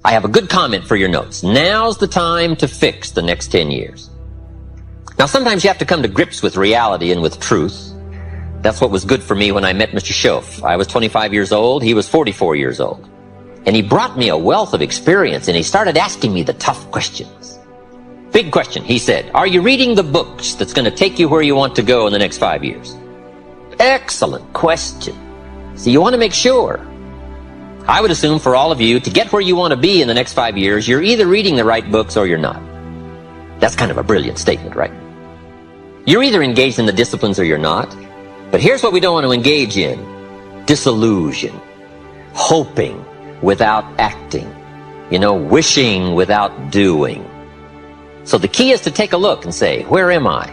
I have a good comment for your notes. Now's the time to fix the next 10 years. Now, sometimes you have to come to grips with reality and with truth. That's what was good for me when I met Mr. Schoaf. I was 25 years old. He was 44 years old. And he brought me a wealth of experience, and he started asking me the tough questions. Big question, he said, are you reading the books that's going to take you where you want to go in the next 5 years? Excellent question. So you want to make sure. I would assume for all of you, to get where you want to be in the next 5 years, you're either reading the right books or you're not. That's kind of a brilliant statement, right? You're either engaged in the disciplines or you're not. But here's what we don't want to engage in. Disillusion. Hoping without acting. Wishing without doing. So the key is to take a look and say, where am I?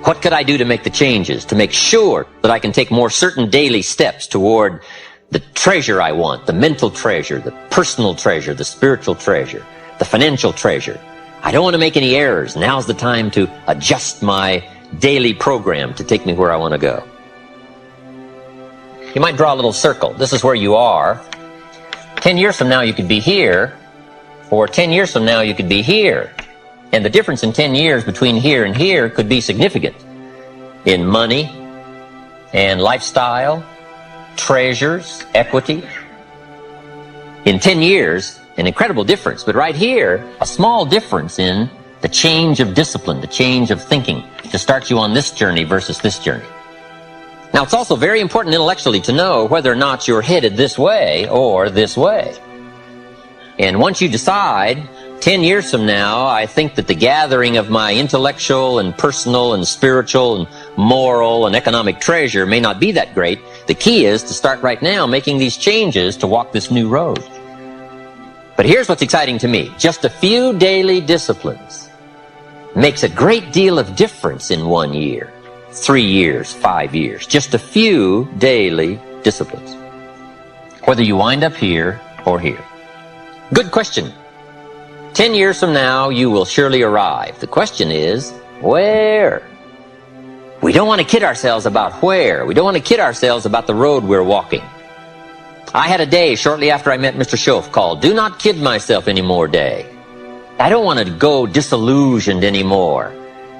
What could I do to make the changes, to make sure that I can take more certain daily steps toward the treasure I want, the mental treasure, the personal treasure, the spiritual treasure, the financial treasure. I don't want to make any errors. Now's the time to adjust my daily program to take me where I want to go. You might draw a little circle. This is where you are. 10 years from now you could be here, or 10 years from now you could be here. And the difference in 10 years between here and here could be significant in money and lifestyle, treasures, equity. In 10 years, an incredible difference, but right here, a small difference in the change of discipline, the change of thinking to start you on this journey versus this journey. Now, it's also very important intellectually to know whether or not you're headed this way or this way. And once you decide, 10 years from now, I think that the gathering of my intellectual and personal and spiritual and moral and economic treasure may not be that great. The key is to start right now making these changes to walk this new road. But here's what's exciting to me. Just a few daily disciplines makes a great deal of difference in 1 year, 3 years, 5 years. Just a few daily disciplines. Whether you wind up here or here. Good question. 10 years from now, you will surely arrive. The question is, where? We don't want to kid ourselves about where. We don't want to kid ourselves about the road we're walking. I had a day shortly after I met Mr. Schoaf called Do Not Kid Myself Anymore Day. I don't want to go disillusioned anymore.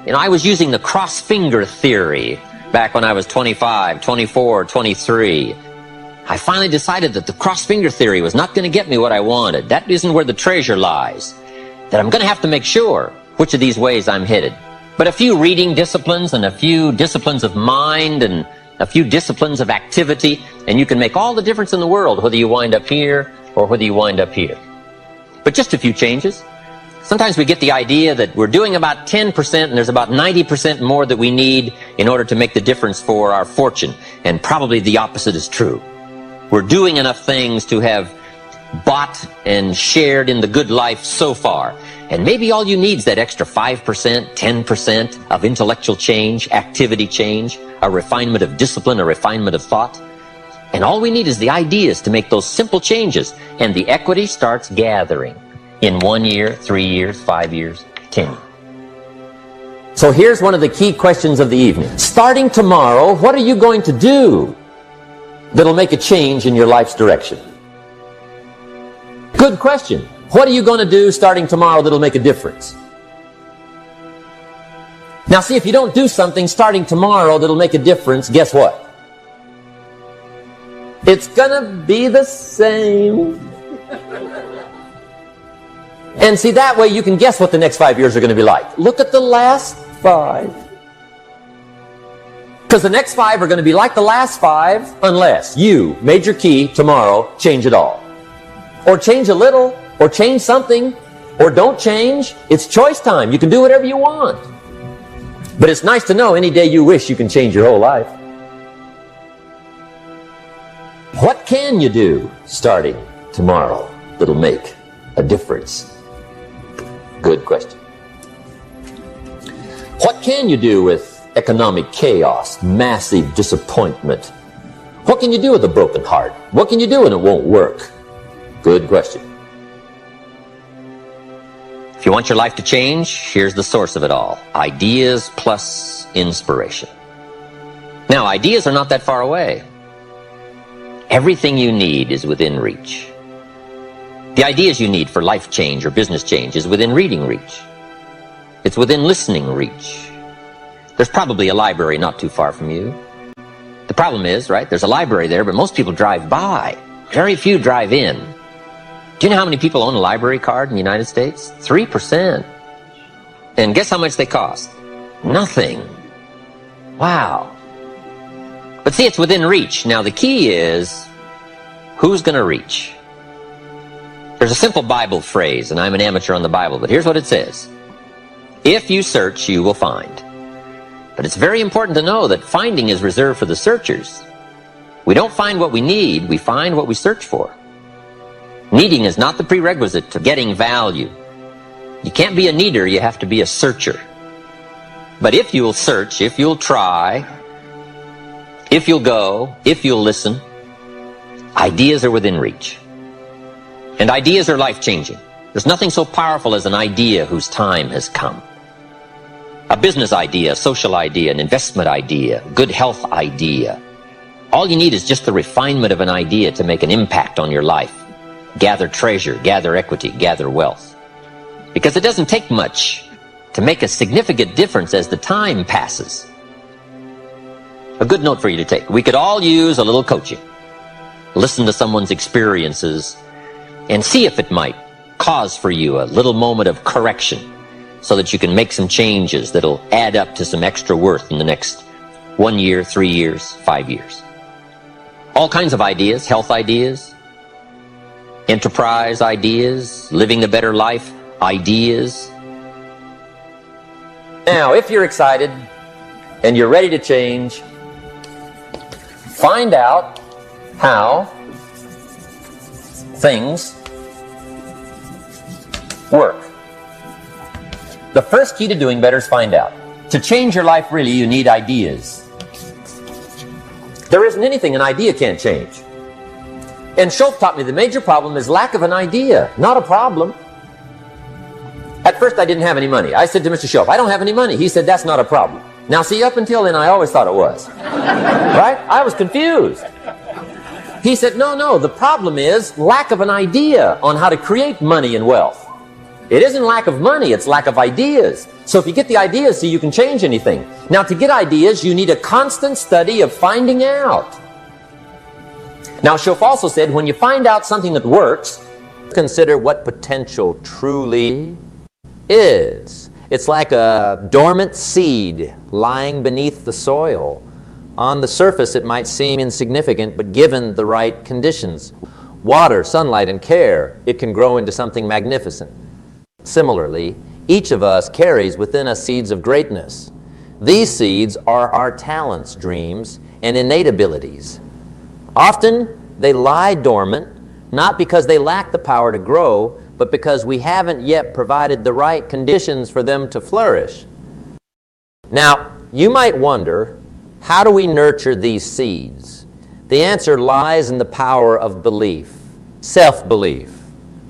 I was using the cross-finger theory back when I was 25, 24, 23. I finally decided that the cross-finger theory was not going to get me what I wanted. That isn't where the treasure lies. That I'm going to have to make sure which of these ways I'm headed. But a few reading disciplines and a few disciplines of mind and a few disciplines of activity, and you can make all the difference in the world whether you wind up here or whether you wind up here. But just a few changes. Sometimes we get the idea that we're doing about 10% and there's about 90% more that we need in order to make the difference for our fortune. And probably the opposite is true. We're doing enough things to have bought and shared in the good life so far. And maybe all you need is that extra 5%, 10% of intellectual change, activity change, a refinement of discipline, a refinement of thought. And all we need is the ideas to make those simple changes. And the equity starts gathering in 1 year, 3 years, 5 years, 10. So here's one of the key questions of the evening. Starting tomorrow, what are you going to do that'll make a change in your life's direction? Good question. What are you going to do starting tomorrow that'll make a difference? Now see, if you don't do something starting tomorrow that'll make a difference, guess what? It's gonna be the same. And see, that way you can guess what the next 5 years are going to be like. Look at the last 5. Because the next 5 are going to be like the last 5 unless you, major key, tomorrow, change it all. Or change a little, or change something, or don't change. It's choice time. You can do whatever you want. But it's nice to know any day you wish you can change your whole life. What can you do starting tomorrow that'll make a difference? Good question. What can you do with economic chaos, massive disappointment? What can you do with a broken heart? What can you do when it won't work? Good question. If you want your life to change, here's the source of it all. Ideas plus inspiration. Now, ideas are not that far away. Everything you need is within reach. The ideas you need for life change or business change is within reading reach. It's within listening reach. There's probably a library not too far from you. The problem is, right, there's a library there, but most people drive by. Very few drive in. Do you know how many people own a library card in the United States? 3%. And guess how much they cost? Nothing. Wow. But see, it's within reach. Now the key is, who's going to reach? There's a simple Bible phrase, and I'm an amateur on the Bible, but here's what it says. If you search, you will find. But it's very important to know that finding is reserved for the searchers. We don't find what we need, we find what we search for. Needing is not the prerequisite to getting value. You can't be a needer, you have to be a searcher. But if you'll search, if you'll try, if you'll go, if you'll listen, ideas are within reach. And ideas are life-changing. There's nothing so powerful as an idea whose time has come. A business idea, a social idea, an investment idea, good health idea. All you need is just the refinement of an idea to make an impact on your life. Gather treasure, gather equity, gather wealth. Because it doesn't take much to make a significant difference as the time passes. A good note for you to take. We could all use a little coaching. Listen to someone's experiences and see if it might cause for you a little moment of correction so that you can make some changes that'll add up to some extra worth in the next 1 year, 3 years, 5 years. All kinds of ideas, health ideas, enterprise ideas, living a better life ideas. Now, if you're excited and you're ready to change, find out how things work. The first key to doing better is find out. To change your life, really, you need ideas. There isn't anything an idea can't change. And Schultz taught me the major problem is lack of an idea, not a problem. At first, I didn't have any money. I said to Mr. Schultz, I don't have any money. He said, that's not a problem. Now, see, up until then, I always thought it was. Right? I was confused. He said, no, the problem is lack of an idea on how to create money and wealth. It isn't lack of money, it's lack of ideas. So if you get the ideas, see, you can change anything. Now, to get ideas, you need a constant study of finding out. Now, Schultz also said, when you find out something that works, consider what potential truly is. It's like a dormant seed lying beneath the soil. On the surface, it might seem insignificant, but given the right conditions, water, sunlight, and care, it can grow into something magnificent. Similarly, each of us carries within us seeds of greatness. These seeds are our talents, dreams, and innate abilities. Often, they lie dormant, not because they lack the power to grow, but because we haven't yet provided the right conditions for them to flourish. Now, you might wonder, how do we nurture these seeds? The answer lies in the power of belief, self-belief.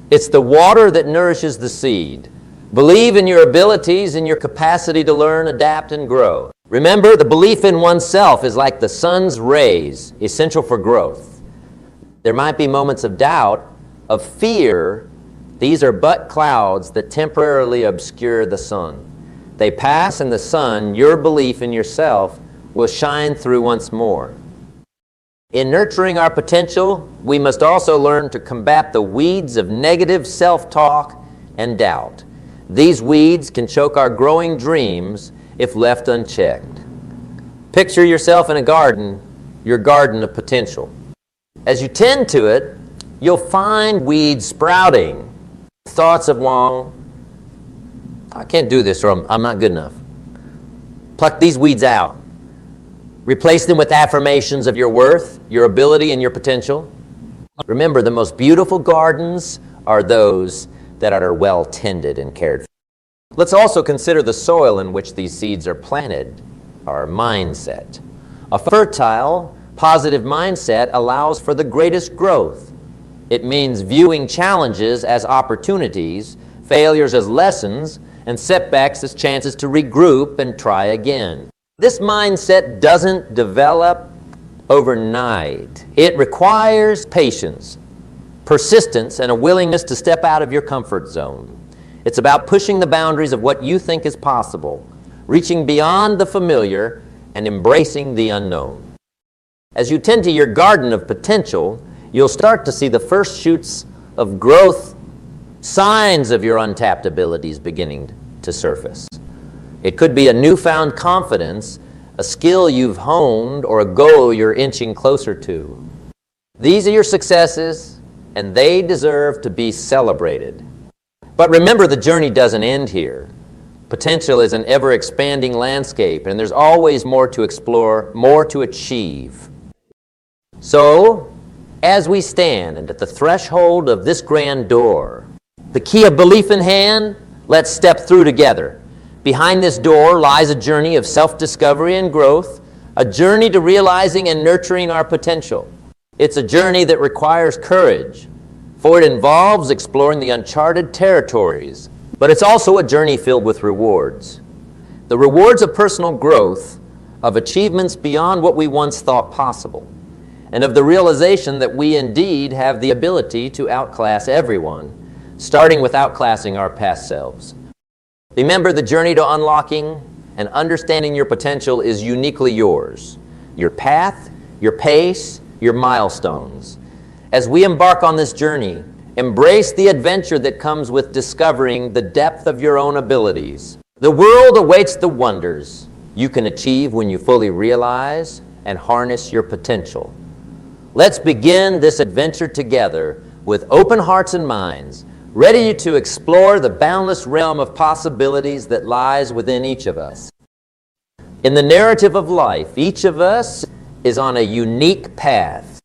It's the water that nourishes the seed. Believe in your abilities and your capacity to learn, adapt, and grow. Remember, the belief in oneself is like the sun's rays, essential for growth. There might be moments of doubt, of fear. These are but clouds that temporarily obscure the sun. They pass, and the sun, your belief in yourself, will shine through once more. In nurturing our potential, we must also learn to combat the weeds of negative self-talk and doubt. These weeds can choke our growing dreams if left unchecked. Picture yourself in a garden, your garden of potential. As you tend to it, you'll find weeds sprouting. Thoughts of, well, I can't do this, or I'm not good enough. Pluck these weeds out. Replace them with affirmations of your worth, your ability, and your potential. Remember, the most beautiful gardens are those that are well tended and cared for. Let's also consider the soil in which these seeds are planted, our mindset. A fertile, positive mindset allows for the greatest growth. It means viewing challenges as opportunities, failures as lessons, and setbacks as chances to regroup and try again. This mindset doesn't develop overnight. It requires patience, persistence, and a willingness to step out of your comfort zone. It's about pushing the boundaries of what you think is possible, reaching beyond the familiar and embracing the unknown. As you tend to your garden of potential, you'll start to see the first shoots of growth, signs of your untapped abilities beginning to surface. It could be a newfound confidence, a skill you've honed, or a goal you're inching closer to. These are your successes, and they deserve to be celebrated. But remember, the journey doesn't end here. Potential is an ever-expanding landscape, and there's always more to explore, more to achieve. So, as we stand at the threshold of this grand door, the key of belief in hand, let's step through together. Behind this door lies a journey of self-discovery and growth, a journey to realizing and nurturing our potential. It's a journey that requires courage, for it involves exploring the uncharted territories, but it's also a journey filled with rewards. The rewards of personal growth, of achievements beyond what we once thought possible, and of the realization that we indeed have the ability to outclass everyone, starting with outclassing our past selves. Remember, the journey to unlocking and understanding your potential is uniquely yours. Your path, your pace, your milestones. As we embark on this journey, embrace the adventure that comes with discovering the depth of your own abilities. The world awaits the wonders you can achieve when you fully realize and harness your potential. Let's begin this adventure together with open hearts and minds, ready to explore the boundless realm of possibilities that lies within each of us. In the narrative of life, each of us is on a unique path,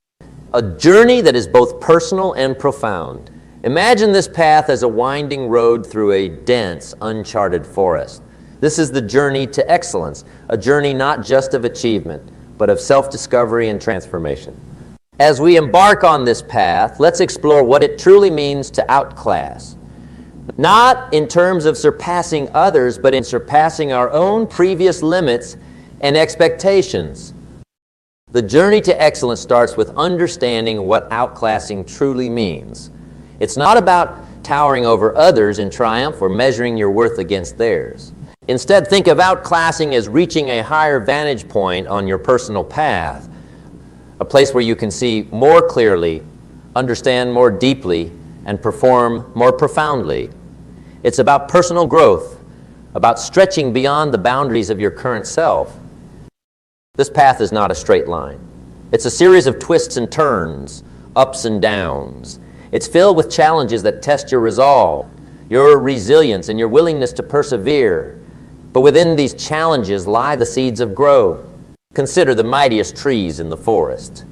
a journey that is both personal and profound. Imagine this path as a winding road through a dense, uncharted forest. This is the journey to excellence, a journey not just of achievement, but of self-discovery and transformation. As we embark on this path, let's explore what it truly means to outclass. Not in terms of surpassing others, but in surpassing our own previous limits and expectations. The journey to excellence starts with understanding what outclassing truly means. It's not about towering over others in triumph or measuring your worth against theirs. Instead, think of outclassing as reaching a higher vantage point on your personal path, a place where you can see more clearly, understand more deeply, and perform more profoundly. It's about personal growth, about stretching beyond the boundaries of your current self. This path is not a straight line. It's a series of twists and turns, ups and downs. It's filled with challenges that test your resolve, your resilience, and your willingness to persevere. But within these challenges lie the seeds of growth. Consider the mightiest trees in the forest.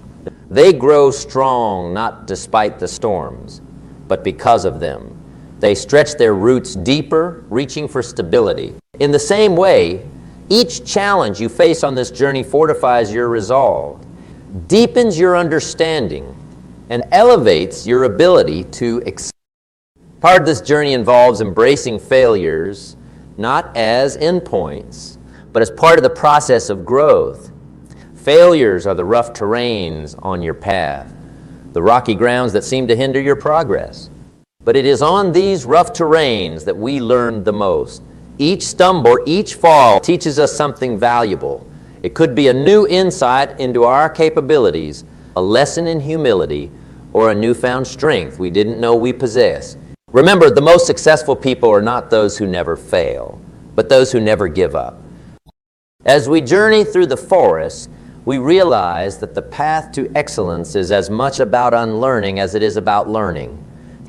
They grow strong not despite the storms, but because of them. They stretch their roots deeper, reaching for stability. In the same way, each challenge you face on this journey fortifies your resolve, deepens your understanding, and elevates your ability to excel. Part of this journey involves embracing failures, not as endpoints, but as part of the process of growth. Failures are the rough terrains on your path, the rocky grounds that seem to hinder your progress. But it is on these rough terrains that we learn the most. Each stumble, each fall teaches us something valuable. It could be a new insight into our capabilities, a lesson in humility, or a newfound strength we didn't know we possessed. Remember, the most successful people are not those who never fail, but those who never give up. As we journey through the forest, we realize that the path to excellence is as much about unlearning as it is about learning.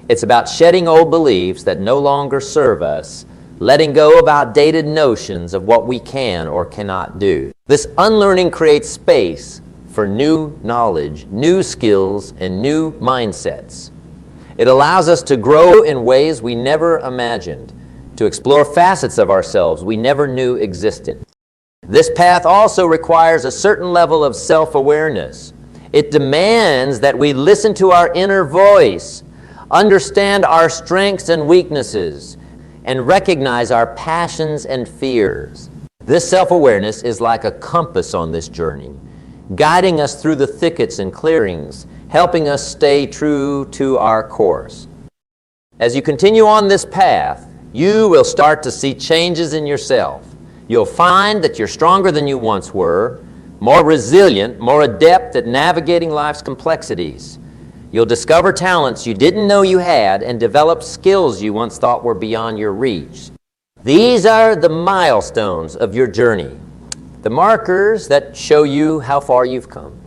It's about shedding old beliefs that no longer serve us, letting go of outdated notions of what we can or cannot do. This unlearning creates space for new knowledge, new skills, and new mindsets. It allows us to grow in ways we never imagined, to explore facets of ourselves we never knew existed. This path also requires a certain level of self-awareness. It demands that we listen to our inner voice, understand our strengths and weaknesses, and recognize our passions and fears. This self-awareness is like a compass on this journey, guiding us through the thickets and clearings, helping us stay true to our course. As you continue on this path, you will start to see changes in yourself. You'll find that you're stronger than you once were, more resilient, more adept at navigating life's complexities. You'll discover talents you didn't know you had and develop skills you once thought were beyond your reach. These are the milestones of your journey, the markers that show you how far you've come.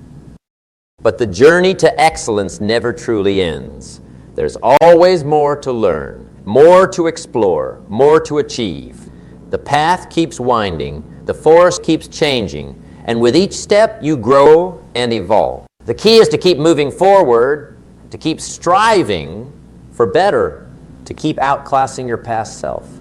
But the journey to excellence never truly ends. There's always more to learn, more to explore, more to achieve. The path keeps winding, the forest keeps changing, and with each step you grow and evolve. The key is to keep moving forward, to keep striving for better, to keep outclassing your past self.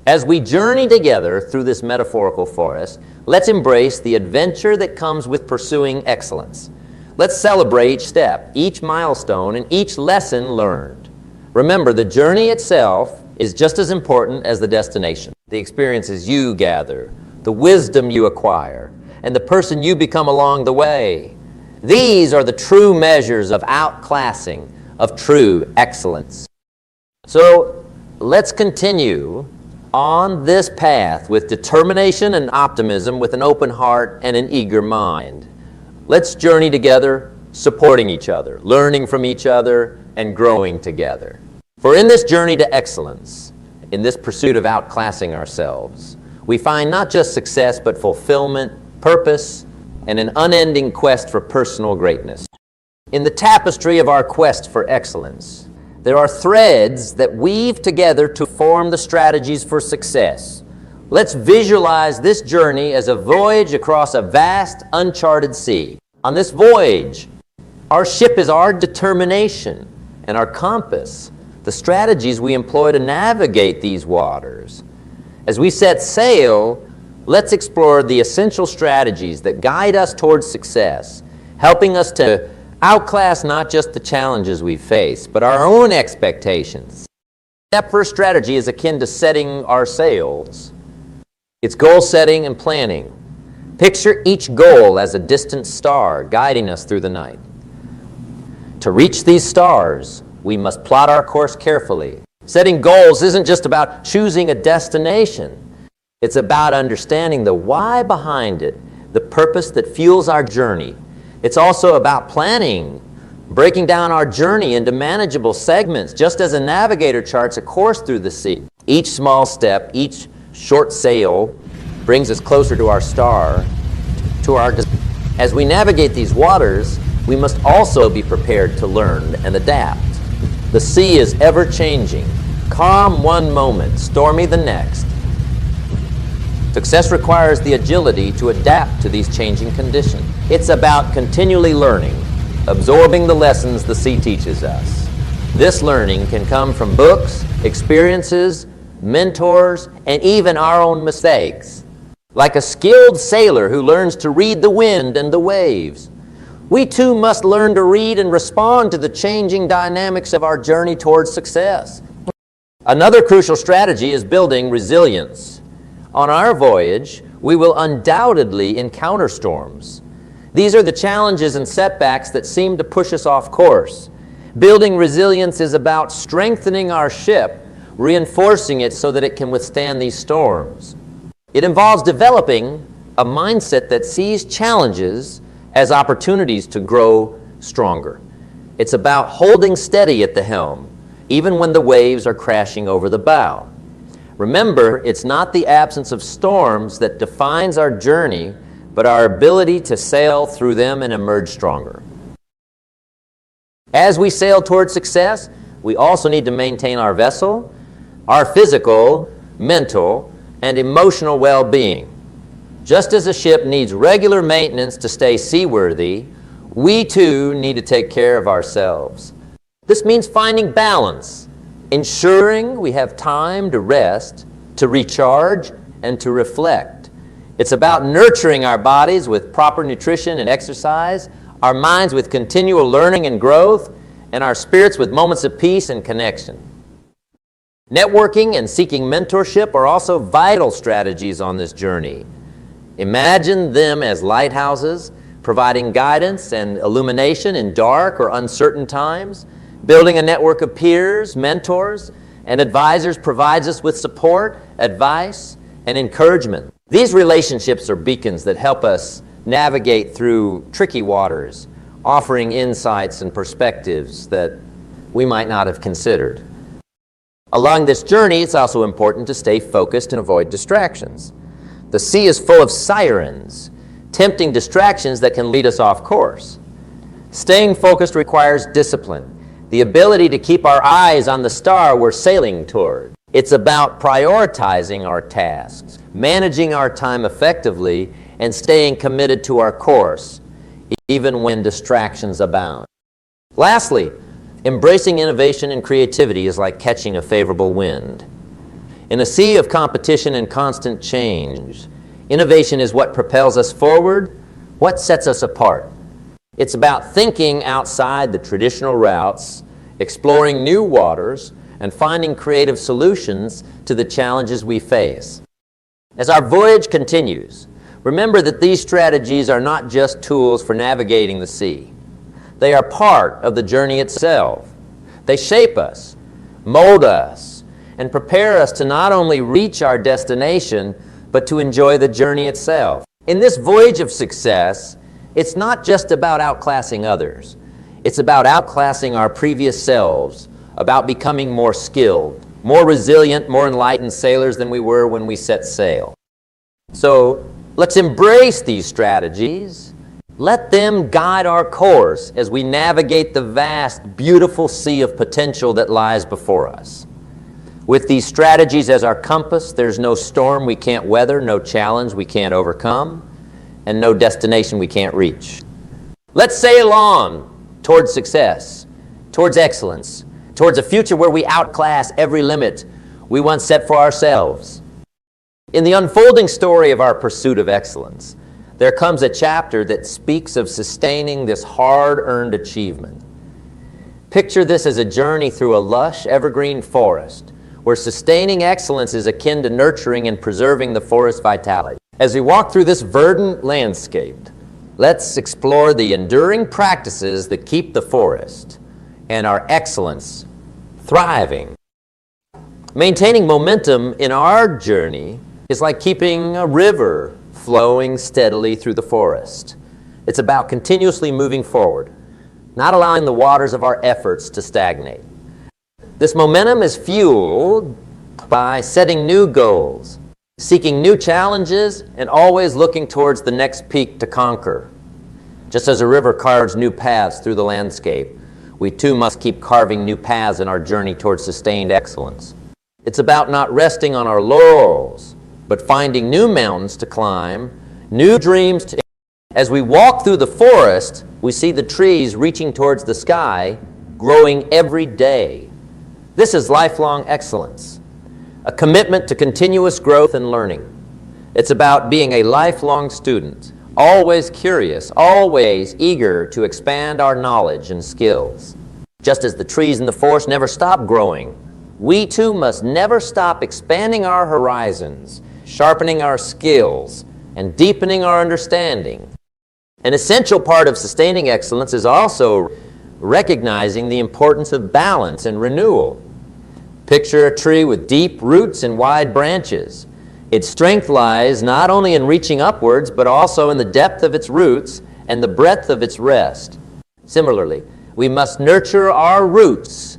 As we journey together through this metaphorical forest, let's embrace the adventure that comes with pursuing excellence. Let's celebrate each step, each milestone, and each lesson learned. Remember, the journey itself is just as important as the destination. The experiences you gather, the wisdom you acquire, and the person you become along the way. These are the true measures of outclassing, of true excellence. So let's continue on this path with determination and optimism, with an open heart and an eager mind. Let's journey together, supporting each other, learning from each other, and growing together. For in this journey to excellence, in this pursuit of outclassing ourselves, we find not just success, but fulfillment, purpose, and an unending quest for personal greatness. In the tapestry of our quest for excellence, there are threads that weave together to form the strategies for success. Let's visualize this journey as a voyage across a vast, uncharted sea. On this voyage, our ship is our determination and our compass, the strategies we employ to navigate these waters. As we set sail, let's explore the essential strategies that guide us towards success, helping us to outclass not just the challenges we face, but our own expectations. Step first strategy is akin to setting our sails. It's goal setting and planning. Picture each goal as a distant star guiding us through the night. To reach these stars, we must plot our course carefully. Setting goals isn't just about choosing a destination. It's about understanding the why behind it, the purpose that fuels our journey. It's also about planning, breaking down our journey into manageable segments, just as a navigator charts a course through the sea. Each small step, each short sail brings us closer to our star, to our destination. As we navigate these waters, we must also be prepared to learn and adapt. The sea is ever-changing, calm one moment, stormy the next. Success requires the agility to adapt to these changing conditions. It's about continually learning, absorbing the lessons the sea teaches us. This learning can come from books, experiences, mentors, and even our own mistakes. Like a skilled sailor who learns to read the wind and the waves, we too must learn to read and respond to the changing dynamics of our journey towards success. Another crucial strategy is building resilience. On our voyage, we will undoubtedly encounter storms. These are the challenges and setbacks that seem to push us off course. Building resilience is about strengthening our ship, reinforcing it so that it can withstand these storms. It involves developing a mindset that sees challenges as opportunities to grow stronger. It's about holding steady at the helm, even when the waves are crashing over the bow. Remember, it's not the absence of storms that defines our journey, but our ability to sail through them and emerge stronger. As we sail towards success, we also need to maintain our vessel, our physical, mental, and emotional well-being. Just as a ship needs regular maintenance to stay seaworthy, we too need to take care of ourselves. This means finding balance, ensuring we have time to rest, to recharge, and to reflect. It's about nurturing our bodies with proper nutrition and exercise, our minds with continual learning and growth, and our spirits with moments of peace and connection. Networking and seeking mentorship are also vital strategies on this journey. Imagine them as lighthouses, providing guidance and illumination in dark or uncertain times. Building a network of peers, mentors, and advisors provides us with support, advice, and encouragement. These relationships are beacons that help us navigate through tricky waters, offering insights and perspectives that we might not have considered. Along this journey, it's also important to stay focused and avoid distractions. The sea is full of sirens, tempting distractions that can lead us off course. Staying focused requires discipline, the ability to keep our eyes on the star we're sailing toward. It's about prioritizing our tasks, managing our time effectively, and staying committed to our course, even when distractions abound. Lastly, embracing innovation and creativity is like catching a favorable wind. In a sea of competition and constant change, innovation is what propels us forward, what sets us apart. It's about thinking outside the traditional routes, exploring new waters, and finding creative solutions to the challenges we face. As our voyage continues, remember that these strategies are not just tools for navigating the sea. They are part of the journey itself. They shape us, mold us, and prepare us to not only reach our destination, but to enjoy the journey itself. In this voyage of success, it's not just about outclassing others. It's about outclassing our previous selves, about becoming more skilled, more resilient, more enlightened sailors than we were when we set sail. So let's embrace these strategies. Let them guide our course as we navigate the vast, beautiful sea of potential that lies before us. With these strategies as our compass, there's no storm we can't weather, no challenge we can't overcome, and no destination we can't reach. Let's sail on towards success, towards excellence, towards a future where we outclass every limit we once set for ourselves. In the unfolding story of our pursuit of excellence, there comes a chapter that speaks of sustaining this hard-earned achievement. Picture this as a journey through a lush, evergreen forest, where sustaining excellence is akin to nurturing and preserving the forest's vitality. As we walk through this verdant landscape, let's explore the enduring practices that keep the forest and our excellence thriving. Maintaining momentum in our journey is like keeping a river flowing steadily through the forest. It's about continuously moving forward, not allowing the waters of our efforts to stagnate. This momentum is fueled by setting new goals, seeking new challenges, and always looking towards the next peak to conquer. Just as a river carves new paths through the landscape, we too must keep carving new paths in our journey towards sustained excellence. It's about not resting on our laurels, but finding new mountains to climb, new dreams to... As we walk through the forest, we see the trees reaching towards the sky, growing every day. This is lifelong excellence, a commitment to continuous growth and learning. It's about being a lifelong student, always curious, always eager to expand our knowledge and skills. Just as the trees in the forest never stop growing, we too must never stop expanding our horizons, sharpening our skills, and deepening our understanding. An essential part of sustaining excellence is also recognizing the importance of balance and renewal. Picture a tree with deep roots and wide branches. Its strength lies not only in reaching upwards, but also in the depth of its roots and the breadth of its rest. Similarly, we must nurture our roots,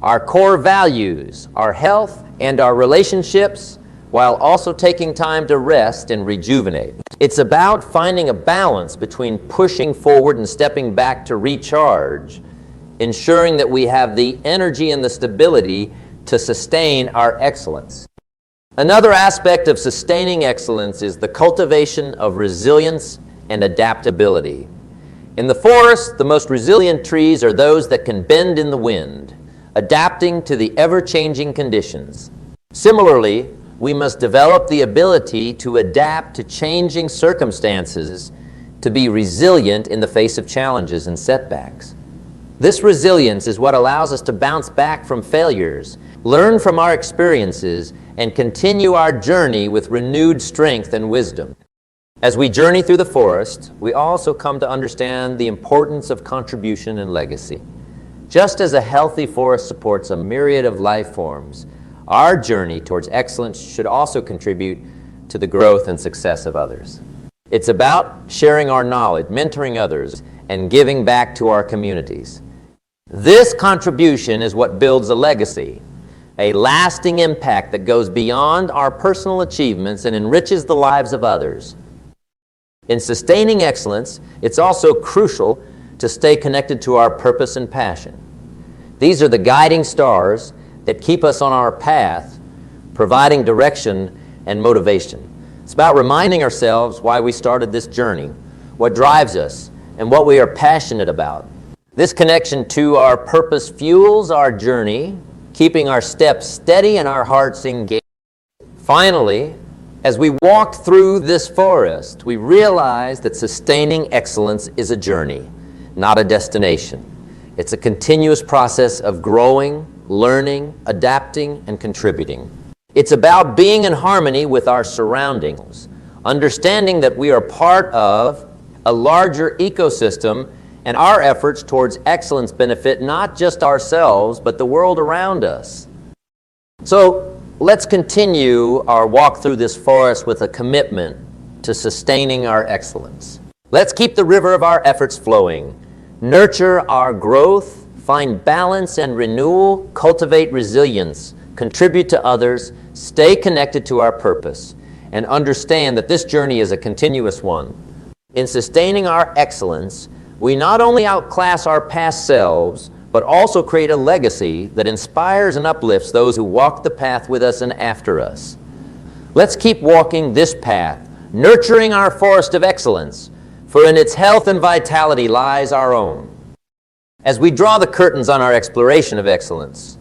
our core values, our health, and our relationships, while also taking time to rest and rejuvenate. It's about finding a balance between pushing forward and stepping back to recharge, ensuring that we have the energy and the stability to sustain our excellence. Another aspect of sustaining excellence is the cultivation of resilience and adaptability. In the forest, the most resilient trees are those that can bend in the wind, adapting to the ever-changing conditions. Similarly, we must develop the ability to adapt to changing circumstances, to be resilient in the face of challenges and setbacks. This resilience is what allows us to bounce back from failures, learn from our experiences, and continue our journey with renewed strength and wisdom. As we journey through the forest, we also come to understand the importance of contribution and legacy. Just as a healthy forest supports a myriad of life forms, our journey towards excellence should also contribute to the growth and success of others. It's about sharing our knowledge, mentoring others, and giving back to our communities. This contribution is what builds a legacy, a lasting impact that goes beyond our personal achievements and enriches the lives of others. In sustaining excellence, it's also crucial to stay connected to our purpose and passion. These are the guiding stars that keep us on our path, providing direction and motivation. It's about reminding ourselves why we started this journey, what drives us, and what we are passionate about. This connection to our purpose fuels our journey, keeping our steps steady and our hearts engaged. Finally, as we walk through this forest, we realize that sustaining excellence is a journey, not a destination. It's a continuous process of growing, learning, adapting, and contributing. It's about being in harmony with our surroundings, understanding that we are part of a larger ecosystem, and our efforts towards excellence benefit not just ourselves, but the world around us. So, let's continue our walk through this forest with a commitment to sustaining our excellence. Let's keep the river of our efforts flowing, nurture our growth, find balance and renewal, cultivate resilience, contribute to others, stay connected to our purpose, and understand that this journey is a continuous one. In sustaining our excellence, we not only outclass our past selves, but also create a legacy that inspires and uplifts those who walk the path with us and after us. Let's keep walking this path, nurturing our forest of excellence, for in its health and vitality lies our own. As we draw the curtains on our exploration of excellence,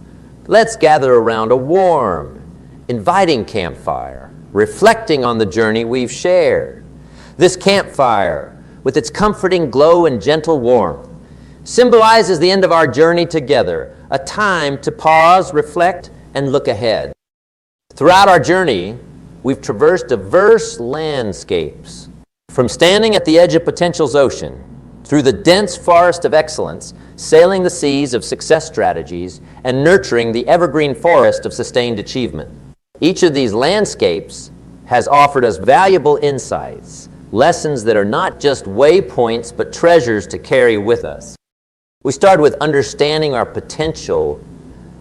let's gather around a warm, inviting campfire, reflecting on the journey we've shared. This campfire, with its comforting glow and gentle warmth, symbolizes the end of our journey together, a time to pause, reflect, and look ahead. Throughout our journey, we've traversed diverse landscapes, from standing at the edge of potential's ocean, through the dense forest of excellence, sailing the seas of success strategies, and nurturing the evergreen forest of sustained achievement. Each of these landscapes has offered us valuable insights, lessons that are not just waypoints, but treasures to carry with us. We start with understanding our potential,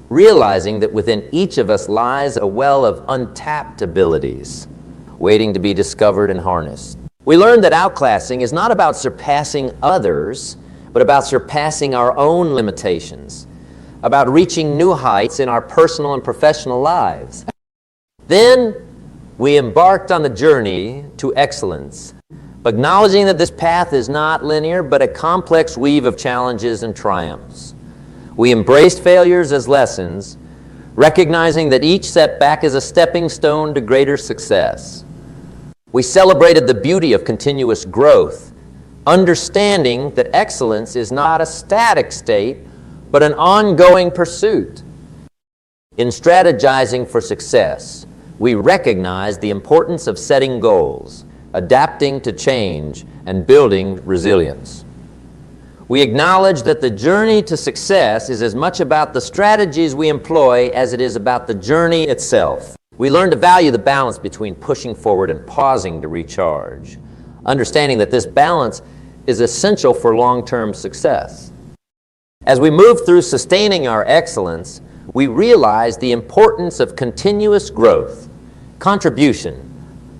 realizing that within each of us lies a well of untapped abilities, waiting to be discovered and harnessed. We learned that outclassing is not about surpassing others, but about surpassing our own limitations, about reaching new heights in our personal and professional lives. Then we embarked on the journey to excellence, acknowledging that this path is not linear, but a complex weave of challenges and triumphs. We embraced failures as lessons, recognizing that each setback is a stepping stone to greater success. We celebrated the beauty of continuous growth, understanding that excellence is not a static state, but an ongoing pursuit. In strategizing for success, we recognize the importance of setting goals, adapting to change, and building resilience. We acknowledge that the journey to success is as much about the strategies we employ as it is about the journey itself. We learn to value the balance between pushing forward and pausing to recharge, understanding that this balance is essential for long-term success. As we move through sustaining our excellence, we realize the importance of continuous growth, contribution,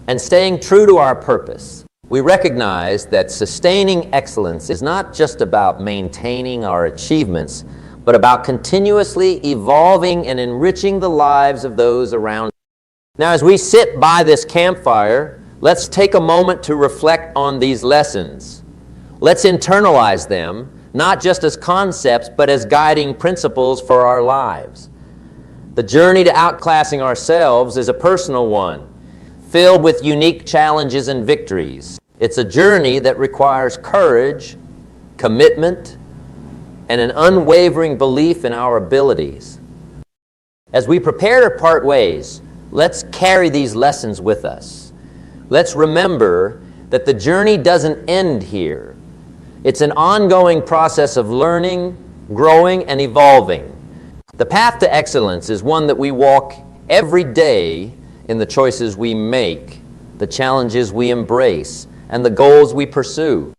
and staying true to our purpose. We recognize that sustaining excellence is not just about maintaining our achievements, but about continuously evolving and enriching the lives of those around us. Now, as we sit by this campfire, let's take a moment to reflect on these lessons. Let's internalize them, not just as concepts, but as guiding principles for our lives. The journey to outclassing ourselves is a personal one, filled with unique challenges and victories. It's a journey that requires courage, commitment, and an unwavering belief in our abilities. As we prepare to part ways, let's carry these lessons with us. Let's remember that the journey doesn't end here. It's an ongoing process of learning, growing, and evolving. The path to excellence is one that we walk every day in the choices we make, the challenges we embrace, and the goals we pursue.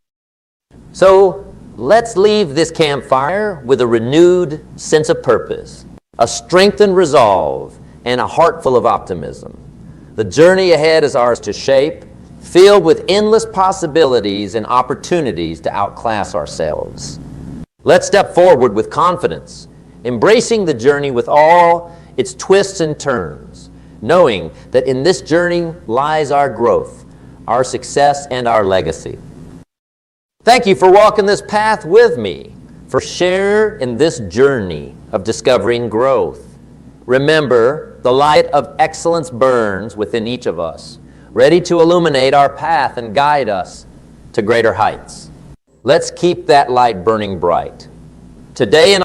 So let's leave this campfire with a renewed sense of purpose, a strengthened resolve, and a heart full of optimism. The journey ahead is ours to shape, filled with endless possibilities and opportunities to outclass ourselves. Let's step forward with confidence, embracing the journey with all its twists and turns, knowing that in this journey lies our growth, our success, and our legacy. Thank you for walking this path with me, for share in this journey of discovering growth. Remember, the light of excellence burns within each of us, ready to illuminate our path and guide us to greater heights. Let's keep that light burning bright, today and